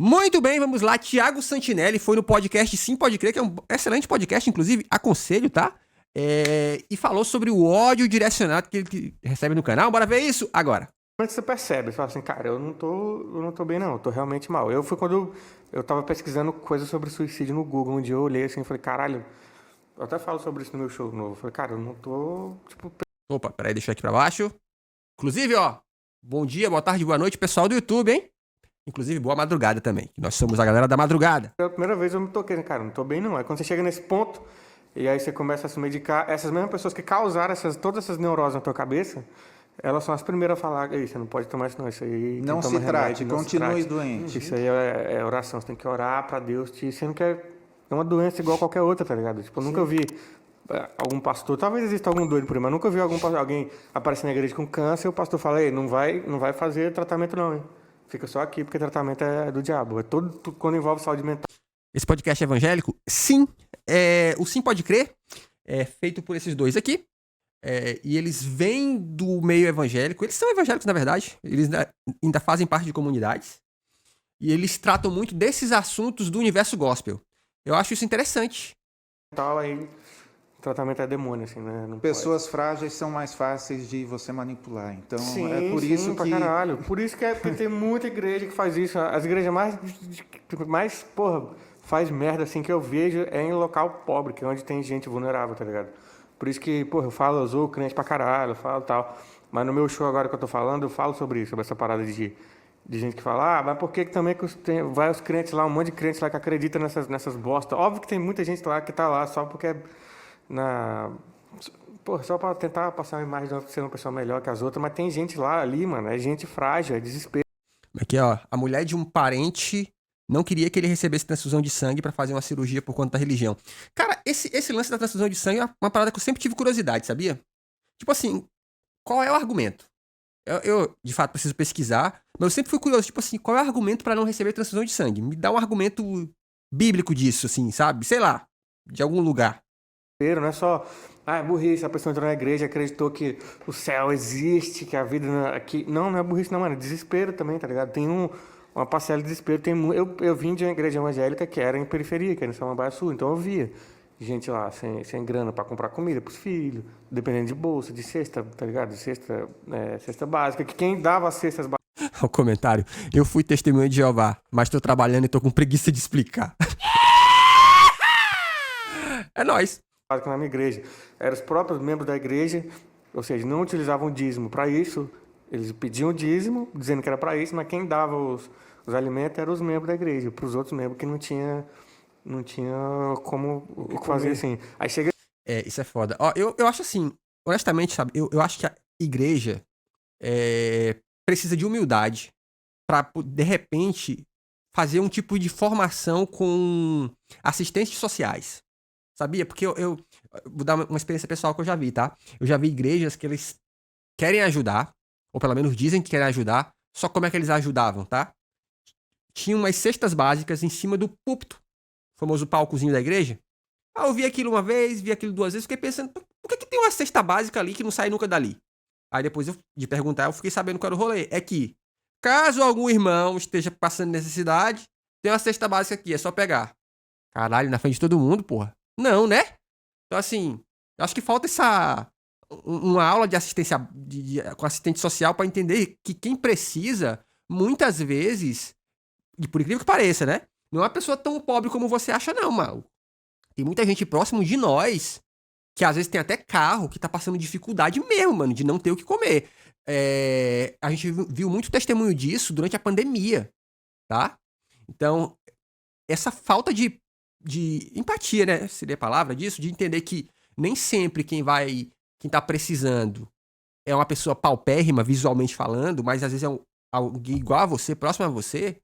Muito bem, vamos lá. Thiago Santinelli foi no podcast Sim Pode Crer, que é um excelente podcast, inclusive, aconselho, tá? E falou sobre o ódio direcionado que ele recebe no canal. Bora ver isso agora. Como é que você percebe? Você fala assim, cara, eu não tô bem não, eu tô realmente mal. Foi quando eu tava pesquisando coisas sobre suicídio no Google, um dia eu olhei assim e falei, caralho, eu até falo sobre isso no meu show novo. Eu falei, cara, eu não tô, tipo... Opa, peraí, deixa eu aqui pra baixo. Inclusive, ó, bom dia, boa tarde, boa noite, pessoal do YouTube, hein? Inclusive, boa madrugada também, que nós somos a galera da madrugada. Pela primeira vez eu me toquei, né, cara, não tô bem não. Aí quando você chega nesse ponto, e aí você começa a se medicar, essas mesmas pessoas que causaram todas essas neuroses na tua cabeça, elas são as primeiras a falar, ei, você não pode tomar isso não, isso aí... Não se trate, continue doente. Isso aí é oração, você tem que orar pra Deus, você não quer... É uma doença igual qualquer outra, tá ligado? Tipo, eu nunca vi algum pastor, talvez exista algum doido por aí, mas nunca vi alguém aparecer na igreja com câncer e o pastor fala, ei, não vai fazer tratamento não, hein? Fica só aqui porque tratamento é do diabo. É tudo quando envolve saúde mental. Esse podcast é evangélico? Sim. O Sim Pode Crer é feito por esses dois aqui. E eles vêm do meio evangélico. Eles são evangélicos, na verdade. Eles ainda fazem parte de comunidades. E eles tratam muito desses assuntos do universo gospel. Eu acho isso interessante. Aí, o tratamento é demônio, assim, né? Não Pessoas frágeis são mais fáceis de você manipular. Então, sim, é por isso pra que... caralho. Por isso que tem muita igreja que faz isso. As igrejas mais, porra, faz merda, assim, que eu vejo é em local pobre, que é onde tem gente vulnerável, tá ligado? Por isso que, porra, eu zoo crente pra caralho, eu falo tal. Mas no meu show agora que eu tô falando, eu falo sobre isso, sobre essa parada de gente que fala, mas por que também vai os crentes lá, um monte de crentes lá que acredita nessas bostas. Óbvio que tem muita gente lá que tá lá só porque só pra tentar passar uma imagem de ser uma pessoa melhor que as outras, mas tem gente lá ali, mano, é gente frágil, é desespero. Aqui, ó, a mulher de um parente não queria que ele recebesse transfusão de sangue pra fazer uma cirurgia por conta da religião. Cara, esse lance da transfusão de sangue é uma parada que eu sempre tive curiosidade, sabia? Tipo assim, qual é o argumento? Eu, de fato, preciso pesquisar, mas eu sempre fui curioso, tipo assim, qual é o argumento pra não receber transfusão de sangue? Me dá um argumento bíblico disso, assim, sabe? Sei lá, de algum lugar. Não é só, é burrice, a pessoa entrou na igreja, acreditou que o céu existe, que a vida aqui... Não é burrice não, mano, é desespero também, tá ligado? Tem uma parcela de desespero, eu vim de uma igreja evangélica que era em periferia, que era em Samambaia Sul, então eu via gente lá sem grana pra comprar comida pros filhos, dependendo de bolsa, de cesta, tá ligado? De cesta básica, que quem dava as cestas básicas... O comentário, eu fui testemunha de Jeová, mas tô trabalhando e tô com preguiça de explicar. É nóis. Na minha igreja, eram os próprios membros da igreja, ou seja, não utilizavam dízimo para isso, eles pediam dízimo, dizendo que era para isso, mas quem dava os alimentos eram os membros da igreja, para os outros membros que não tinha como fazer assim. Aí chega... Isso é foda. Ó, eu acho assim, honestamente, sabe, eu acho que a igreja precisa de humildade para, de repente, fazer um tipo de formação com assistentes sociais. Sabia? Porque eu vou dar uma experiência pessoal que eu já vi, tá? Eu já vi igrejas que eles querem ajudar, ou pelo menos dizem que querem ajudar, só como é que eles ajudavam, tá? Tinha umas cestas básicas em cima do púlpito, o famoso palcozinho da igreja. Eu vi aquilo uma vez, vi aquilo duas vezes, fiquei pensando, por que tem uma cesta básica ali que não sai nunca dali? Aí depois de perguntar, eu fiquei sabendo qual era o rolê. É que, caso algum irmão esteja passando necessidade, tem uma cesta básica aqui, é só pegar. Caralho, na frente de todo mundo, porra. Não, né? Então, assim, eu acho que falta uma aula de assistência com assistente social para entender que quem precisa, muitas vezes, e por incrível que pareça, né? Não é uma pessoa tão pobre como você acha, não, mano. Tem muita gente próximo de nós que às vezes tem até carro que tá passando dificuldade mesmo, mano, de não ter o que comer. A gente viu muito testemunho disso durante a pandemia, tá? Então, essa falta de empatia, né? Seria a palavra disso, de entender que nem sempre quem tá precisando é uma pessoa paupérrima, visualmente falando, mas às vezes é alguém igual a você, próximo a você,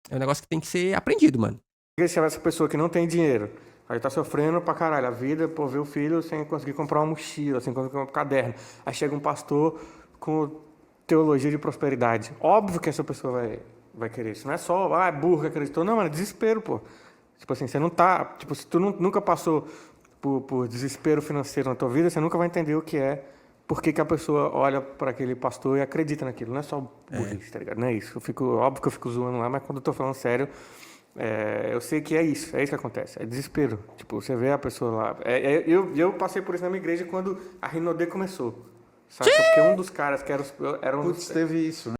é um negócio que tem que ser aprendido, mano. Se essa pessoa que não tem dinheiro, aí tá sofrendo pra caralho a vida, por ver o filho sem conseguir comprar uma mochila, sem conseguir comprar um caderno. Aí chega um pastor com teologia de prosperidade. Óbvio que essa pessoa vai querer isso. Não é só, é burro que acreditou. Não, mano, é desespero, pô. Tipo assim, você não tá... Tipo, se tu nunca passou por desespero financeiro na tua vida, você nunca vai entender o que é por que a pessoa olha para aquele pastor e acredita naquilo. Não é só burrice, tá ligado? Não é isso. Óbvio que eu fico zoando lá, mas quando eu tô falando sério, eu sei que é isso que acontece. É desespero. Tipo, você vê a pessoa lá. Eu passei por isso na minha igreja quando a Rinodê começou. Sabe? Porque um dos caras que era um dos... Putz, teve isso, né?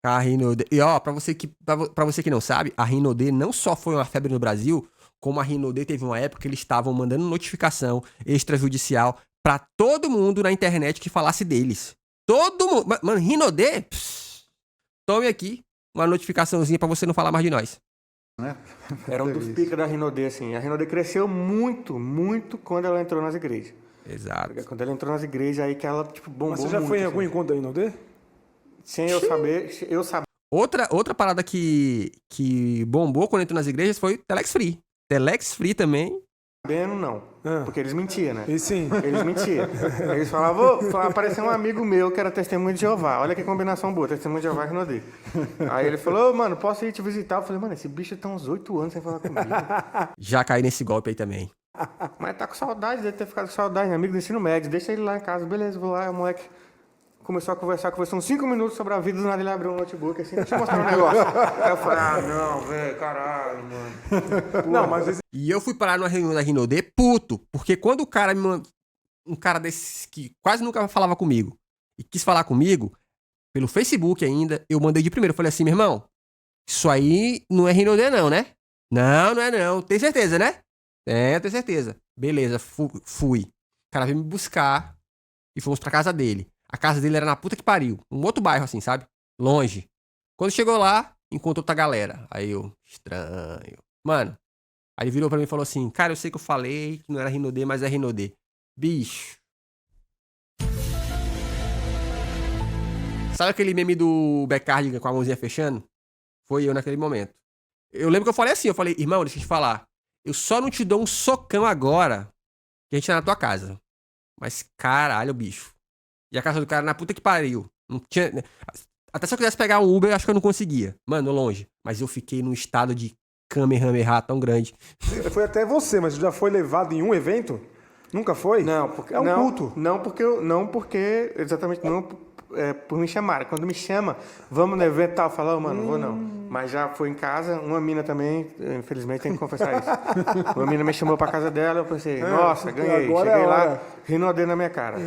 A Rinodê. E ó, pra você que não sabe, a Rinodê não só foi uma febre no Brasil, como a Rinodê teve uma época que eles estavam mandando notificação extrajudicial pra todo mundo na internet que falasse deles. Todo mundo. Mano, Rinodê, tome aqui uma notificaçãozinha pra você não falar mais de nós. Né? Era um dos picos da Rinodê, assim. A Rinodê cresceu muito, muito quando ela entrou nas igrejas. Exato. Porque quando ela entrou nas igrejas, aí que ela, tipo, bombou muito. Mas você já foi em assim. algum encontro da Rinodê? Sem eu saber. Outra parada que bombou quando entrou nas igrejas foi Telex Free. Telex Free também. Sabendo, não. Porque eles mentiam, né? E sim. Eles mentiam. Eles falavam, apareceu um amigo meu que era testemunho de Jeová. Olha que combinação boa, testemunho de Jeová que não dei. Aí ele falou, mano, posso ir te visitar? Eu falei, mano, esse bicho tá uns 8 anos sem falar comigo. Já caí nesse golpe aí também. Mas tá com saudade, deve ter ficado com saudade, amigo do ensino médio. Deixa ele lá em casa, beleza, vou lá, o moleque começou a conversou uns 5 minutos sobre a vida, do nada ele abriu um notebook assim, deixa eu mostrar um negócio. Aí eu falei, não, velho, caralho, mano. Não, mas E eu fui parar numa reunião da Rinodê puto, porque quando o cara um cara desses que quase nunca falava comigo e quis falar comigo, pelo Facebook ainda, eu mandei de primeiro. Eu falei assim, meu irmão, isso aí não é Rinodê não, né? Não, não é não. Tem certeza, né? Tenho certeza. Beleza, fui. O cara veio me buscar e fomos pra casa dele. A casa dele era na puta que pariu. Um outro bairro assim, sabe? Longe. Quando chegou lá, encontrou outra galera. Aí eu, estranho. Mano, aí virou pra mim e falou assim, cara, eu sei que eu falei que não era Rinodê, mas é Rinodê. Bicho. Sabe aquele meme do Beckhard com a mãozinha fechando? Foi eu naquele momento. Eu lembro que eu falei assim, eu falei, irmão, deixa eu te falar. Eu só não te dou um socão agora que a gente tá na tua casa. Mas caralho, bicho. E a casa do cara na puta que pariu. Não tinha... Até se eu quisesse pegar um Uber, eu acho que eu não conseguia. Mano, longe. Mas eu fiquei num estado de Kamehameha tão grande. foi até você, mas já foi levado em um evento? Nunca foi? Não, porque é um culto. Não porque exatamente não por me chamar. Quando me chama, vamos no evento e tal, fala, mano, não vou não. Mas já foi em casa, uma mina também, infelizmente tem que confessar isso. Uma mina me chamou pra casa dela, eu pensei, nossa, ganhei. Cheguei lá, Rinodê na minha cara.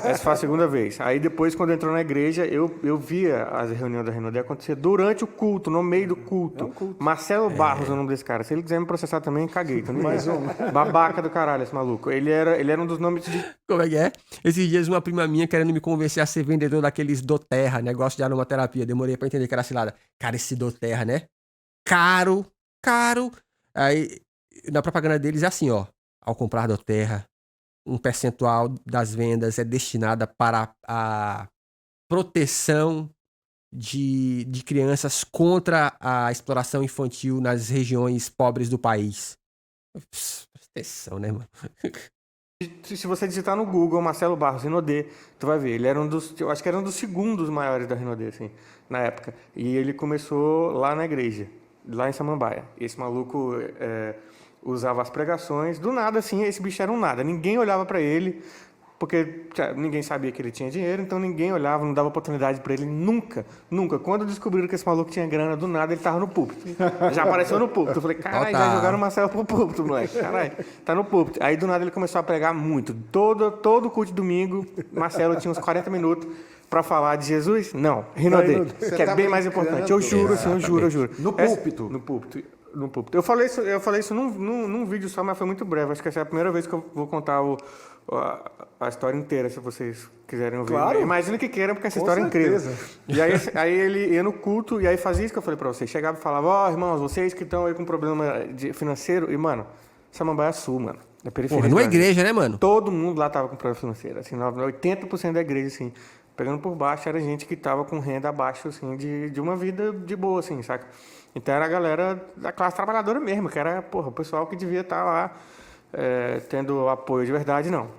Essa foi a segunda vez. Aí depois, quando entrou na igreja, eu via as reuniões da Rinodê acontecer durante o culto, no meio do culto. É um culto. Marcelo Barros é o nome desse cara. Se ele quiser me processar também, caguei. Mais um. Babaca do caralho, esse maluco. Ele era um dos nomes de... Como é que é? Esses dias uma prima minha querendo me convencer a ser vendedor daqueles doTERRA, negócio de aromaterapia. Demorei pra entender que era cilada. Cara, esse doTERRA, né? Caro. Aí, na propaganda deles é assim, ó. Ao comprar doTERRA, um percentual das vendas é destinada para a proteção de crianças contra a exploração infantil nas regiões pobres do país. Proteção, né, mano? Se você digitar no Google Marcelo Barros Rinodê, tu vai ver. Ele era eu acho que era um dos segundos maiores da Rinodê, assim, na época. E ele começou lá na igreja, lá em Samambaia. Esse maluco usava as pregações. Do nada, assim, esse bicho era um nada. Ninguém olhava pra ele, porque ninguém sabia que ele tinha dinheiro, então ninguém olhava, não dava oportunidade pra ele. Nunca. Quando descobriram que esse maluco tinha grana, do nada ele tava no púlpito. Já apareceu no púlpito. Eu falei, caralho, já jogaram o Marcelo pro púlpito, moleque. Caralho, tá no púlpito. Aí do nada ele começou a pregar muito. Todo culto de domingo, Marcelo tinha uns 40 minutos pra falar de Jesus. Não, Rinodê, que é bem mais importante. Eu juro, assim, eu juro. No púlpito. No púlpito. Eu falei isso num vídeo só, mas foi muito breve. Acho que essa é a primeira vez que eu vou contar a história inteira, se vocês quiserem ouvir. Claro. Imagino que queiram, porque essa Com história certeza. é incrível. E aí ele ia no culto, e aí fazia isso que eu falei pra vocês. Chegava e falava, ó, irmãos, vocês que estão aí com problema financeiro, e, mano, Samambaia Sul, mano. Na periferia. Porra, numa igreja, né, mano? Todo mundo lá tava com problema financeiro. Assim, 80% da igreja, assim. Pegando por baixo, era gente que tava com renda abaixo, assim, de uma vida de boa, assim, saca? Então era a galera da classe trabalhadora mesmo, que era, porra, o pessoal que devia estar lá tendo apoio de verdade, não.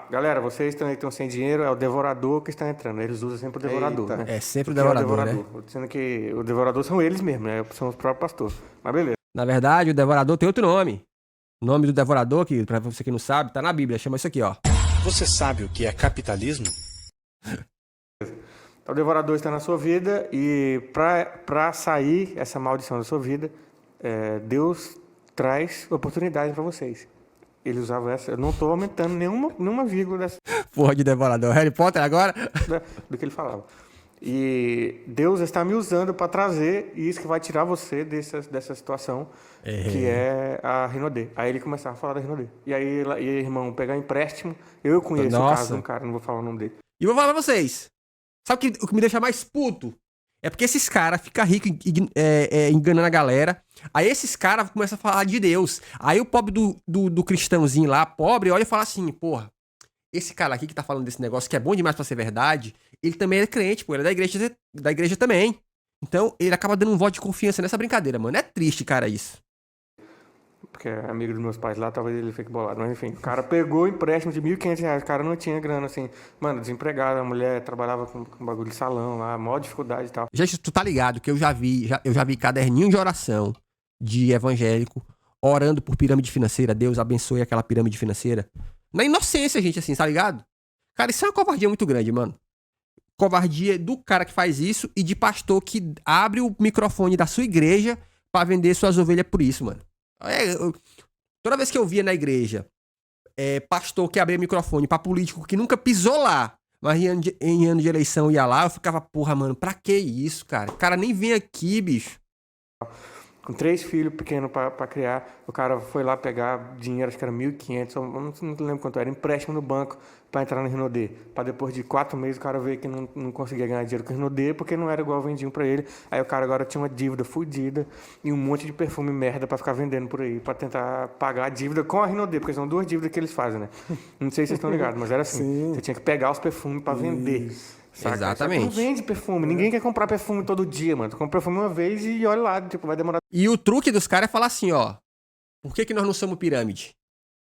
Galera, vocês estão sem dinheiro, é o devorador que está entrando. Eles usam sempre o devorador, né? É sempre o devorador, né? Dizendo que o devorador são eles mesmo, né? São os próprios pastores. Mas beleza. Na verdade, o devorador tem outro nome. O nome do devorador, que pra você que não sabe, tá na Bíblia. Chama isso aqui, ó. Você sabe o que é capitalismo? O devorador está na sua vida e para sair essa maldição da sua vida, Deus traz oportunidades para vocês. Ele usava essa, eu não estou aumentando nenhuma vírgula Porra de devorador. Harry Potter agora? do que ele falava. E Deus está me usando para trazer isso que vai tirar você dessa situação, que é a Rinodê. Aí ele começava a falar da Rinodê. E aí, irmão, pegar empréstimo. Eu conheço o caso de um cara, não vou falar o nome dele. E vou falar pra vocês. Sabe o que me deixa mais puto? É porque esses caras ficam ricos enganando a galera. Aí esses caras começam a falar de Deus. Aí o pobre do cristãozinho lá, pobre, olha e fala assim, porra, esse cara aqui que tá falando desse negócio que é bom demais pra ser verdade, ele também é crente, pô, ele é da igreja também. Então ele acaba dando um voto de confiança nessa brincadeira, mano. É triste, cara, isso. Porque é amigo dos meus pais lá, talvez ele fique bolado. Mas enfim, o cara pegou o empréstimo de R$1.500. O cara não tinha grana, assim. Mano, desempregado, a mulher trabalhava com bagulho de salão lá, maior dificuldade e tal. Gente, tu tá ligado que eu já vi caderninho de oração de evangélico orando por pirâmide financeira. Deus abençoe aquela pirâmide financeira. Na inocência, gente, assim, tá ligado? Cara, isso é uma covardia muito grande, mano. Covardia do cara que faz isso e de pastor que abre o microfone da sua igreja pra vender suas ovelhas por isso, mano. Toda vez que eu via na igreja pastor que abria microfone pra político que nunca pisou lá, mas em ano de eleição ia lá, eu ficava, porra, mano, pra que isso, cara? O cara nem vem aqui, bicho. Com 3 filhos pequenos pra criar, o cara foi lá pegar dinheiro, acho que era 1.500, não lembro quanto era, empréstimo no banco pra entrar no Rinodê. Pra depois de 4 meses o cara ver que não conseguia ganhar dinheiro com o Rinodê porque não era igual vendiam pra ele. Aí o cara agora tinha uma dívida fodida e um monte de perfume merda pra ficar vendendo por aí, pra tentar pagar a dívida com a Rinodê, porque são 2 dívidas que eles fazem, né? Não sei se vocês estão ligados, mas era assim. Sim. Você tinha que pegar os perfumes pra vender. Saca? Exatamente. Só que não vende perfume. Ninguém quer comprar perfume todo dia, mano. Tu compra perfume uma vez e olha lá, tipo, vai demorar. E o truque dos caras é falar assim, ó. Por que nós não somos pirâmide?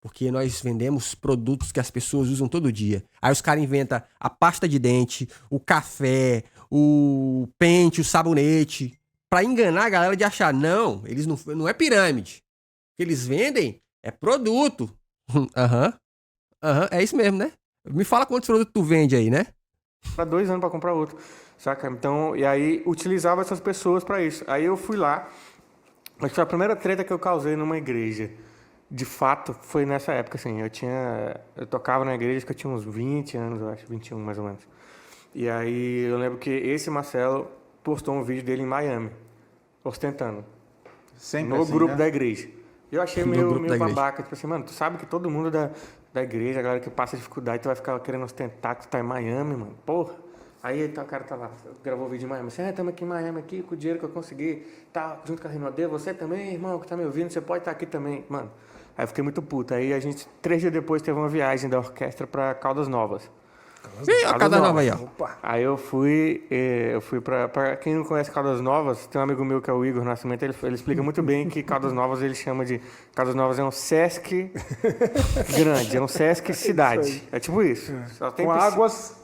Porque nós vendemos produtos que as pessoas usam todo dia. Aí os caras inventam a pasta de dente, o café, o pente, o sabonete, pra enganar a galera de achar, não, eles não é pirâmide. O que eles vendem é produto. Aham, é isso mesmo, né? Me fala quantos produtos tu vende aí, né? Para 2 anos para comprar outro, saca? Então, e aí utilizava essas pessoas para isso. Aí eu fui lá, acho que foi a primeira treta que eu causei numa igreja. De fato, foi nessa época, assim, eu tocava na igreja que eu tinha uns 20 anos, eu acho, 21 mais ou menos. E aí eu lembro que esse Marcelo postou um vídeo dele em Miami, ostentando, Sempre no assim, grupo né? da igreja. Eu achei No meio grupo da igreja. babaca, tipo assim, mano, tu sabe que todo mundo da igreja, a galera que passa dificuldade, tu vai ficar querendo ostentar que tu tá em Miami, mano, porra. Aí tá, o cara tá lá, gravou o vídeo em Miami, assim, estamos aqui em Miami, aqui, com o dinheiro que eu consegui, tá junto com a Rinodê, você também, irmão, que tá me ouvindo, você pode estar aqui também, mano. Aí eu fiquei muito puto, aí a gente, 3 dias depois, teve uma viagem da orquestra pra Caldas Novas. Ih, a Caldas Nova aí, ó. Aí eu fui pra quem não conhece Caldas Novas, tem um amigo meu que é o Igor Nascimento, ele explica muito bem que Caldas Novas ele chama de, Caldas Novas é um Sesc grande, é um Sesc cidade, é tipo isso. Só tem Com águas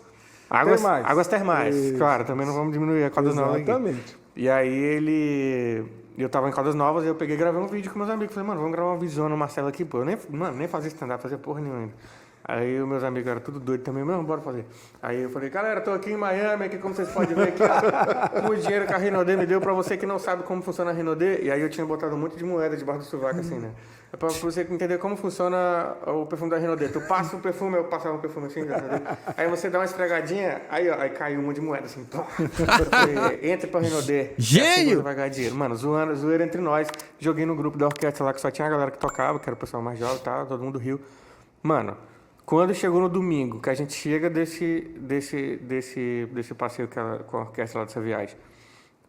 termais. Águas termais, Isso. claro, também não vamos diminuir a Caldas Novas aqui. Exatamente. E aí eu tava em Caldas Novas e eu peguei e gravei um vídeo com meus amigos, falei, mano, vamos gravar uma visão no Marcelo aqui, pô, eu nem fazia stand-up, fazia porra nenhuma ainda. Aí os meus amigos eram tudo doido também, mano, bora fazer. Aí eu falei, galera, tô aqui em Miami, aqui como vocês podem ver aqui, ó, o dinheiro que a Rinodê me deu pra você que não sabe como funciona a Rinodê. E aí eu tinha botado um monte de moeda debaixo do sovaco, assim, né? É pra você entender como funciona o perfume da Rinodê. Tu passa o perfume, eu passava o perfume assim, entendeu? Aí você dá uma esfregadinha, aí ó, aí caiu um monte de moeda, assim, pô. Eu falei, entra pra Rinodê. Gênio! Você vai ganhar dinheiro. Mano, zoeira entre nós. Joguei no grupo da orquestra lá, que só tinha a galera que tocava, que era o pessoal mais jovem e tal, todo mundo riu. Mano, quando chegou no domingo, que a gente chega desse passeio com a orquestra lá dessa viagem,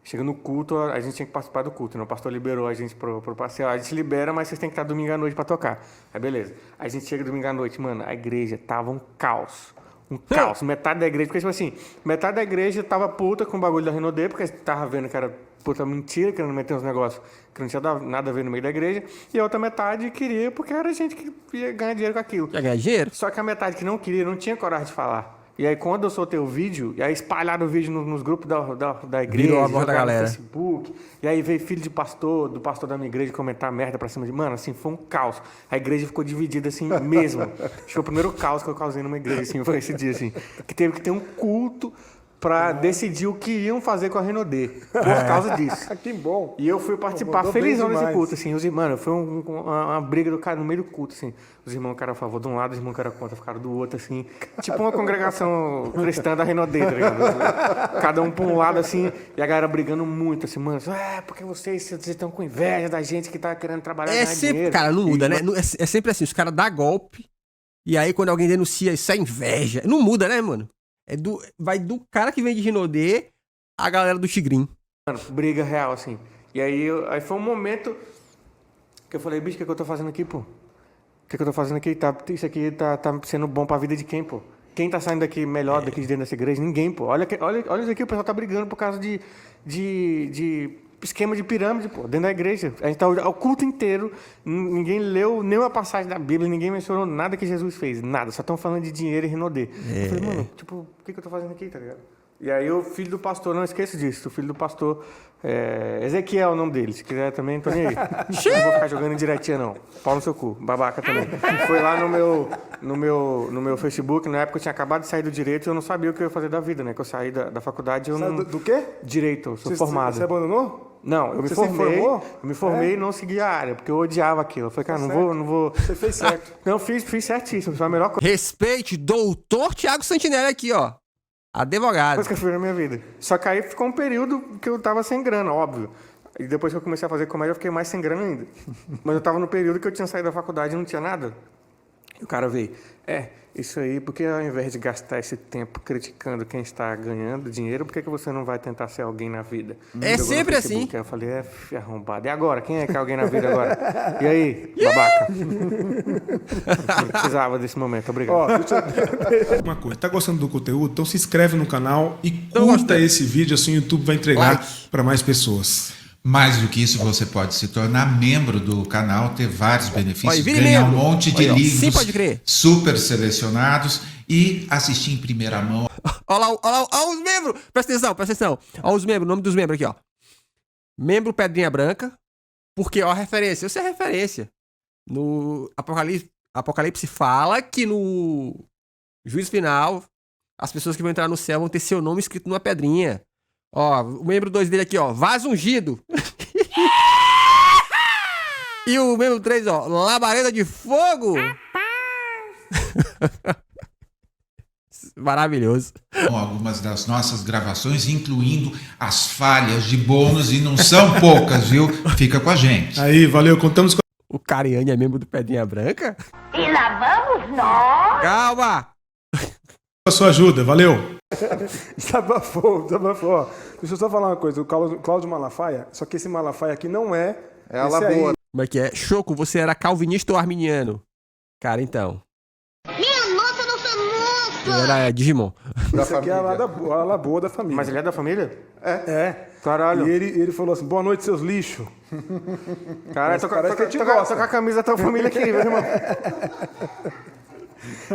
chega no culto, a gente tinha que participar do culto, né? O pastor liberou a gente pro passeio. A gente libera, mas vocês têm que estar domingo à noite pra tocar. Aí beleza. A gente chega domingo à noite, mano, a igreja tava um caos. Um caos. Metade da igreja, porque tipo assim, metade da igreja tava puta com o bagulho da Rinodê, porque tava vendo que era puta mentira, querendo meter uns negócios que não tinha nada a ver no meio da igreja. E a outra metade queria porque era gente que ia ganhar dinheiro com aquilo. Quer ganhar dinheiro? Só que a metade que não queria, não tinha coragem de falar. E aí, quando eu soltei o vídeo, e aí espalharam o vídeo nos grupos da igreja, Virou a voz da jogaram no galera. Facebook, e aí veio filho de pastor, do pastor da minha igreja, comentar merda pra cima de... Mano, assim, foi um caos. A igreja ficou dividida, assim, mesmo. Acho que foi o primeiro caos que eu causei numa igreja, assim, foi esse dia, assim. Que teve que ter um culto pra decidir o que iam fazer com a Renaudet, por causa disso. Que bom. E eu fui participar Mandou bem felizão desse demais. culto, assim. Mano, foi uma briga do cara no meio do culto, assim. Os irmãos que eram a favor de um lado, os irmãos que eram contra ficaram do outro, assim. Tipo uma congregação cristã da Renaudet, tá ligado? Cada um pra um lado, assim, e a galera brigando muito, assim, mano. Porque vocês estão com inveja da gente que tá querendo trabalhar e É ganhar sempre, dinheiro. cara, não muda, E- né? É sempre assim, os caras dão golpe, e aí quando alguém denuncia, isso é inveja. Não muda, né, mano? Vai do cara que vem de Rinodê a galera do Tigrim. Mano, briga real, assim. E aí foi um momento que eu falei, bicho, o que eu tô fazendo aqui, pô? O que eu tô fazendo aqui? Isso aqui tá sendo bom pra vida de quem, pô? Quem tá saindo daqui melhor daqui de dentro dessa igreja? Ninguém, pô. Olha isso aqui, o pessoal tá brigando por causa de esquema de pirâmide, pô, dentro da igreja. A gente tá o culto inteiro, ninguém leu nenhuma passagem da Bíblia, ninguém mencionou nada que Jesus fez, nada. Só estão falando de dinheiro e Renaudet. Eu falei, mano, tipo, o que eu tô fazendo aqui, tá ligado? E aí o filho do pastor, não esqueça disso, o filho do pastor, Ezequiel é o nome dele, se quiser também, tô nem aí. Não vou ficar jogando indiretinha não, pau no seu cu, babaca também. Foi lá no meu Facebook, na época eu tinha acabado de sair do direito e eu não sabia o que eu ia fazer da vida, né, que eu saí da faculdade e eu Sabe não... do quê? Direito, eu sou formado. Você abandonou? Não, eu me Você se formei, formou? eu me formei e não segui a área, porque eu odiava aquilo. Eu falei, cara, não vou... Você fez certo. Não, fiz certíssimo, foi a melhor Respeite, doutor Tiago Santinelli aqui, ó. Advogado. coisa que eu fiz na minha vida. Só que aí ficou um período que eu tava sem grana, óbvio. E depois que eu comecei a fazer comédia, eu fiquei mais sem grana ainda. Mas eu tava no período que eu tinha saído da faculdade e não tinha nada. E o cara veio, isso aí, porque ao invés de gastar esse tempo criticando quem está ganhando dinheiro, por que você não vai tentar ser alguém na vida? É Jogou no sempre Facebook. assim. Aí eu falei, arrombado. E agora? Quem é que é alguém na vida agora? E aí, babaca? Eu precisava desse momento, obrigado. Ó, deixa eu... Uma coisa, tá gostando do conteúdo? Então se inscreve no canal e Tô curta gostando. esse vídeo, assim o YouTube vai entregar Like. para mais pessoas. Mais do que isso, você pode se tornar membro do canal, ter vários benefícios, Olha, vire ganhar membro. um monte de Olha, ó, livros sim, pode crer. super selecionados e assistir em primeira mão. Olha lá os membros. Presta atenção. Olha os membros, o nome dos membros aqui, ó. Membro Pedrinha Branca. Porque, ó, a referência. Você é referência. No Apocalipse fala que no juízo final, as pessoas que vão entrar no céu vão ter seu nome escrito numa pedrinha. Ó, o membro 2 dele aqui, ó. Vaso ungido. E o membro 3, ó. Labareda de fogo. Maravilhoso. Com algumas das nossas gravações, incluindo as falhas de bônus, e não são poucas, viu? Fica com a gente. Aí, valeu, contamos com O Cariani é membro do Pedrinha Branca? E lá vamos nós! Calma! a sua ajuda, valeu. Desabafou. Ó, deixa eu só falar uma coisa. O Cláudio Malafaia, só que esse Malafaia aqui não é... É a esse Lagoa. aí. Como é que é? Choco, você era calvinista ou arminiano? Cara, então. Minha nossa, Eu era Digimon. Esse aqui é a ala boa da família. Mas ele é da família? É. Caralho. E ele falou assim, boa noite, seus lixos. Caralho, Mas parece que a gente gosta. tô com a camisa da tua família aqui, meu irmão.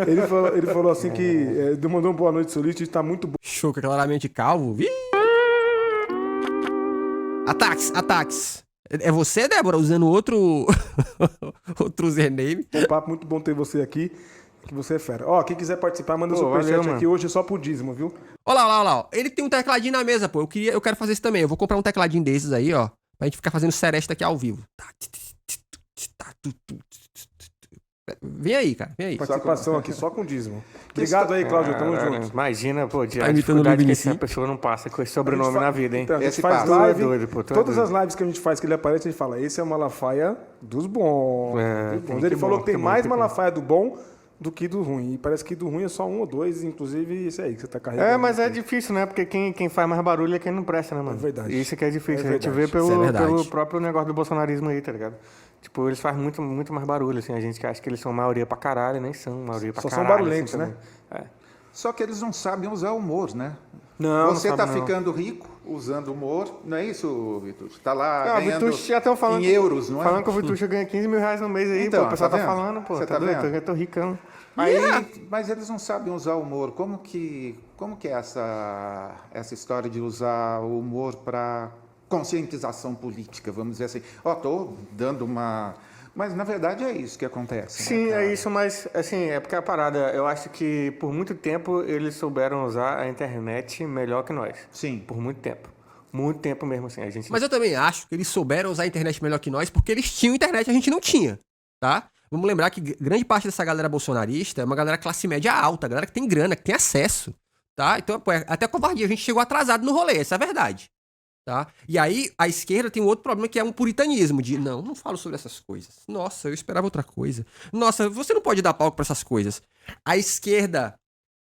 Ele falou assim que mandou um boa noite, seu lixo, e tá muito bom. Choco é claramente calvo. Vih! Ataques. É você, Débora, usando outro username? Um papo muito bom ter você aqui, que você é fera. Ó, quem quiser participar, manda Pô, superchat valeu, aqui mano. hoje só pro dízimo, viu? Olha lá. Ele tem um tecladinho na mesa, pô. Eu quero fazer isso também. Eu vou comprar um tecladinho desses aí, ó. Pra gente ficar fazendo seresta aqui ao vivo. Vem aí, cara. Vem aí. Participação aqui só com dízimo. Obrigado aí, Cláudio, tamo Caralho, junto. Imagina, pô, Tá a imitando o dificuldade que Vinici. essa pessoa não passa com esse sobrenome na vida, hein? Então, a gente Esse faz passo. live, Tu é doido, pô, tu é todas doido. as lives que a gente faz que ele aparece, a gente fala, esse é o Malafaia dos bons. É, Dos tem bons. que Ele bom, falou que tem que bom, mais que bom. Malafaia do bom do que do ruim. E parece que do ruim é só um ou dois, inclusive esse aí que você tá carregando. É, mas é difícil, né? Porque quem faz mais barulho é quem não presta, né, mano? É verdade. Isso que é difícil. É a gente verdade. vê Isso é verdade. pelo próprio negócio do bolsonarismo aí, tá ligado? Tipo, eles fazem muito mais barulho, assim. A gente que acha que eles são maioria pra caralho, nem são maioria pra Só são caralho. barulhentos, assim, né? também. É. Só que eles não sabem usar o humor, né? Não, Você não está sabe, não. ficando rico usando humor, não é isso, Vitor? Está lá Ah, ganhando Vitucho, já estão falando. em euros, não é? Falando que o Vitucho ganha 15 mil reais no mês aí, Então, pô. O pessoal tá tá vendo? falando, pô. Você Tá tá doido? vendo? Eu tô ricão. Mas eles não sabem usar o humor. Como que é essa história de usar o humor para conscientização política, vamos dizer assim? Tô dando uma... Mas, na verdade, é isso que acontece. Sim, né, cara? é isso, mas assim, é porque a parada, eu acho que por muito tempo eles souberam usar a internet melhor que nós. Sim. Por muito tempo. Muito tempo mesmo, assim. A gente... Mas eu também acho que eles souberam usar a internet melhor que nós, porque eles tinham internet e a gente não tinha, tá? Vamos lembrar que grande parte dessa galera bolsonarista é uma galera classe média alta, galera que tem grana, que tem acesso, tá? Então, pô, até covardia, a gente chegou atrasado no rolê, essa é a verdade, tá? E aí, a esquerda tem um outro problema que é um puritanismo, de, não falo sobre essas coisas. Nossa, eu esperava outra coisa. Nossa, você não pode dar palco pra essas coisas. A esquerda,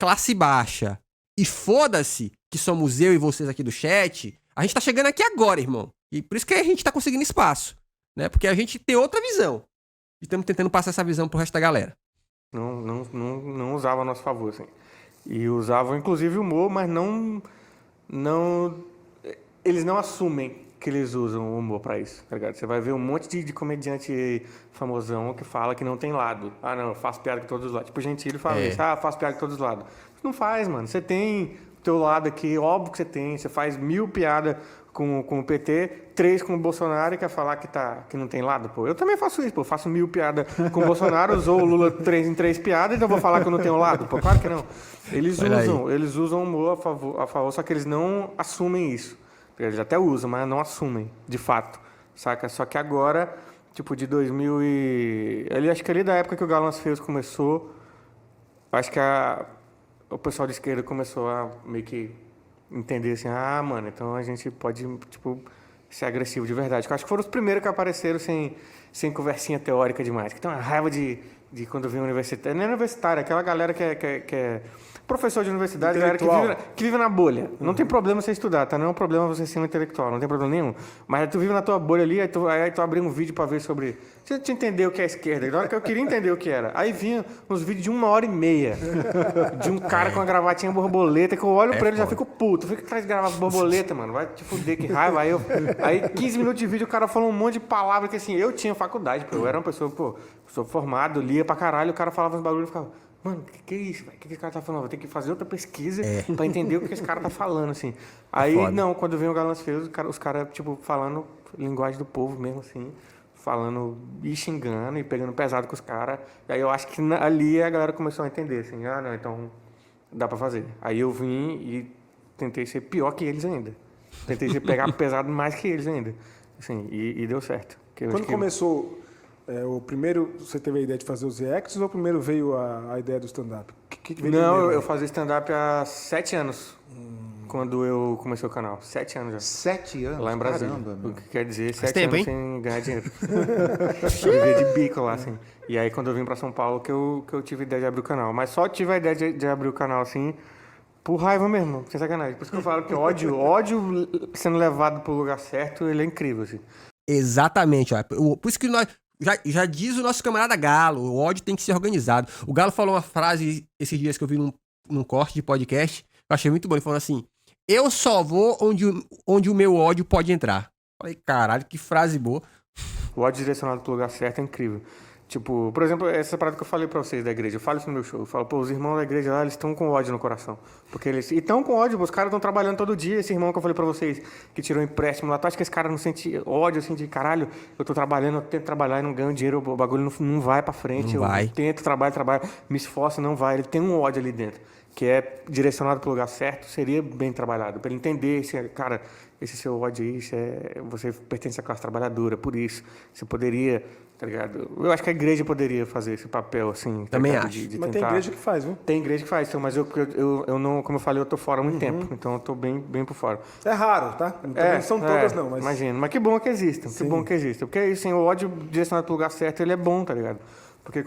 classe baixa, e foda-se que somos eu e vocês aqui do chat, a gente tá chegando aqui agora, irmão. E por isso que a gente tá conseguindo espaço, né? Porque a gente tem outra visão. E estamos tentando passar essa visão pro resto da galera. Não usava a nosso favor, assim. E usavam, inclusive, o humor, mas não... Eles não assumem que eles usam o humor pra isso, tá ligado? Você vai ver um monte de comediante famosão que fala que não tem lado. Ah, não, eu faço piada com todos os lados. Tipo, o Gentili fala isso. Ah, faço piada com todos os lados. Não faz, mano. Você tem o teu lado aqui, óbvio que você tem. Você faz 1000 piadas com o PT, 3 com o Bolsonaro e quer falar que não tem lado, pô. Eu também faço isso, pô. Eu faço 1000 piadas com o Bolsonaro, usou o Lula 3 em 3 piadas, então eu vou falar que eu não tenho lado, pô. Claro que não. Eles usam humor a favor, só que eles não assumem isso. Eles até usam, mas não assumem, de fato, saca? Só que agora, tipo, de 2000 e... Acho que ali da época que o Galãs Feios começou, acho que o pessoal de esquerda começou a meio que entender assim, mano, então a gente pode, tipo, ser agressivo de verdade. Eu acho que foram os primeiros que apareceram sem conversinha teórica demais. Que tem uma raiva de quando vem universitário. Não é universitário, é aquela galera que é professor de universidade, galera que vive na bolha. Não tem problema você estudar, tá? Não é um problema você ser um intelectual, não tem problema nenhum. Mas tu vive na tua bolha ali, aí tu abre um vídeo pra ver sobre... Você entender o que é esquerda. Na hora que eu queria entender o que era. Aí vinha uns vídeos de 1h30 de um cara com uma gravatinha borboleta, que eu olho pra ele e já fico puto. Fica atrás de gravar borboleta, mano. Vai te fuder, que raiva. Aí 15 minutos de vídeo, o cara falou um monte de palavras que assim, eu tinha faculdade, pô. Eu era uma pessoa, pô, sou formado, lia pra caralho, o cara falava uns bagulhos e ficava... Mano, que é isso, velho? O que esse cara tá falando? Vou ter que fazer outra pesquisa pra entender o que esse cara tá falando, assim. Aí, não, quando vem o Galãs Feios, os caras, tipo, falando linguagem do povo mesmo, assim, falando e xingando e pegando pesado com os caras. Aí eu acho que ali a galera começou a entender, assim, não, então dá pra fazer. Aí eu vim e tentei ser pior que eles ainda. Tentei pegar pesado mais que eles ainda. Assim, e deu certo. Quando começou... o primeiro, você teve a ideia de fazer os reacts ou primeiro veio a ideia do stand-up? Que veio não, primeiro? eu fazia stand-up há 7 anos, quando eu comecei o canal. 7 anos já. 7 anos? Lá em Brasília. Caramba, meu. O que quer dizer 7 tempo, anos hein? sem ganhar dinheiro. Eu vivia de bico lá, assim. E aí, quando eu vim pra São Paulo, que eu tive a ideia de abrir o canal. Mas só tive a ideia de abrir o canal, assim, por raiva mesmo, sem sacanagem. Por isso que eu falo que ódio sendo levado pro lugar certo, ele é incrível, assim. Exatamente, ó. Por isso que nós... Já diz o nosso camarada Galo, o ódio tem que ser organizado. O Galo falou uma frase esses dias que eu vi num corte de podcast, eu achei muito bom. Ele falou assim, eu só vou onde o meu ódio pode entrar. Falei, caralho, que frase boa. O ódio direcionado pro lugar certo é incrível. Tipo, por exemplo, essa parada que eu falei pra vocês da igreja, eu falo isso no meu show, eu falo, pô, os irmãos da igreja lá, eles estão com ódio no coração. Porque eles estão com ódio, os caras estão trabalhando todo dia, esse irmão que eu falei pra vocês, que tirou empréstimo lá, tu acha que esse cara não sente ódio, assim, de caralho, eu tô trabalhando, eu tento trabalhar e não ganho dinheiro, o bagulho não vai pra frente, Não vai. Tento, trabalho, me esforço, não vai, ele tem um ódio ali dentro, que é direcionado pro lugar certo, seria bem trabalhado, pra ele entender, cara, esse seu ódio aí, você pertence à classe trabalhadora, por isso, você poderia... Tá ligado? Eu acho que a igreja poderia fazer esse papel, assim. Também ligado? acho. De Mas tentar... tem igreja que faz, viu? Tem igreja que faz, então, mas eu não, como eu falei, eu tô fora há muito tempo, então eu tô bem por fora. É raro, tá? Também não são todas, não. Mas... Imagina, mas que bom que existem, que bom que existem. Porque assim, o ódio direcionado pro lugar certo, ele é bom, tá ligado? Porque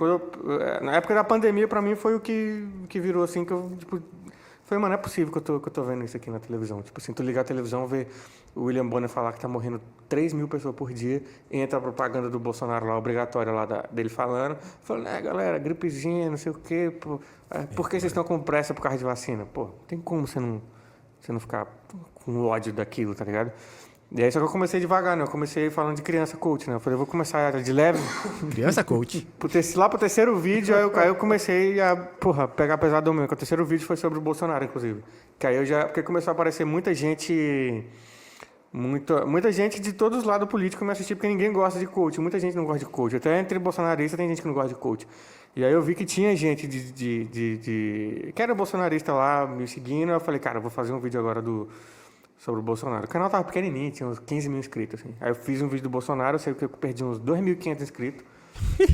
na época da pandemia, pra mim, foi o que virou, assim, que eu, tipo... Foi, mano, não é possível que eu tô vendo isso aqui na televisão. Tipo assim, tu ligar a televisão, ver o William Bonner falar que tá morrendo 3.000 pessoas por dia, e entra a propaganda do Bolsonaro lá, obrigatória lá dele falando, galera, gripezinha, não sei o quê, por que vocês estão com pressa por causa de vacina? Pô, tem como você Você não ficar com ódio daquilo, tá ligado? E aí só que eu comecei devagar, né? Eu comecei falando de criança coach, né? Eu falei, vou começar de leve. Criança coach. Lá pro terceiro vídeo, aí eu comecei a, pegar pesado mesmo. O terceiro vídeo foi sobre o Bolsonaro, inclusive. Que aí porque começou a aparecer muita gente de todos os lados políticos me assistir, porque ninguém gosta de coach. Muita gente não gosta de coach. Até entre bolsonaristas tem gente que não gosta de coach. E aí eu vi que tinha gente que era bolsonarista lá me seguindo. Eu falei, cara, eu vou fazer um vídeo agora sobre o Bolsonaro. O canal tava pequenininho, tinha uns 15 mil inscritos. Assim. Aí eu fiz um vídeo do Bolsonaro, eu sei que eu perdi uns 2.500 inscritos.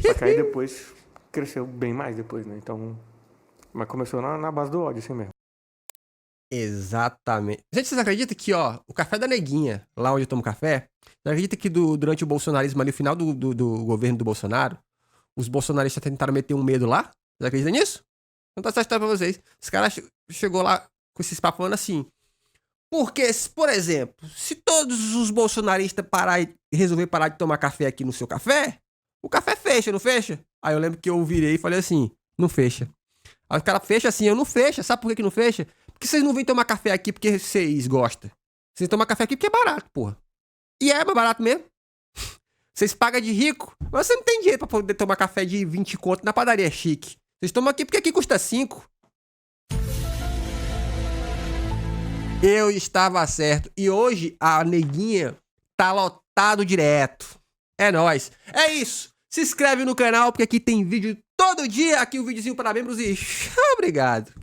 Só que aí depois cresceu bem mais depois, né? Então, mas começou na base do ódio, assim mesmo. Exatamente. Gente, vocês acreditam que, ó, o café da Neguinha, lá onde eu tomo café, vocês acreditam que durante o bolsonarismo ali, o final do governo do Bolsonaro, os bolsonaristas tentaram meter um medo lá? Vocês acreditam nisso? Vou contar essa história pra vocês. Os caras chegou lá com esses papos falando assim, porque, por exemplo, se todos os bolsonaristas resolver parar de tomar café aqui no seu café, o café fecha, não fecha? Aí eu lembro que eu virei e falei assim, não fecha. Aí o cara fecha assim, eu não fecha. Sabe por que não fecha? Porque vocês não vêm tomar café aqui porque vocês gostam. Vocês tomam café aqui porque é barato, porra. E é mais barato mesmo. Vocês pagam de rico, mas você não tem dinheiro pra poder tomar café de 20 conto na padaria chique. Vocês tomam aqui porque aqui custa 5. Eu estava certo. E hoje a Neguinha tá lotado direto. É nóis. É isso. Se inscreve no canal porque aqui tem vídeo todo dia. Aqui um videozinho para membros e obrigado.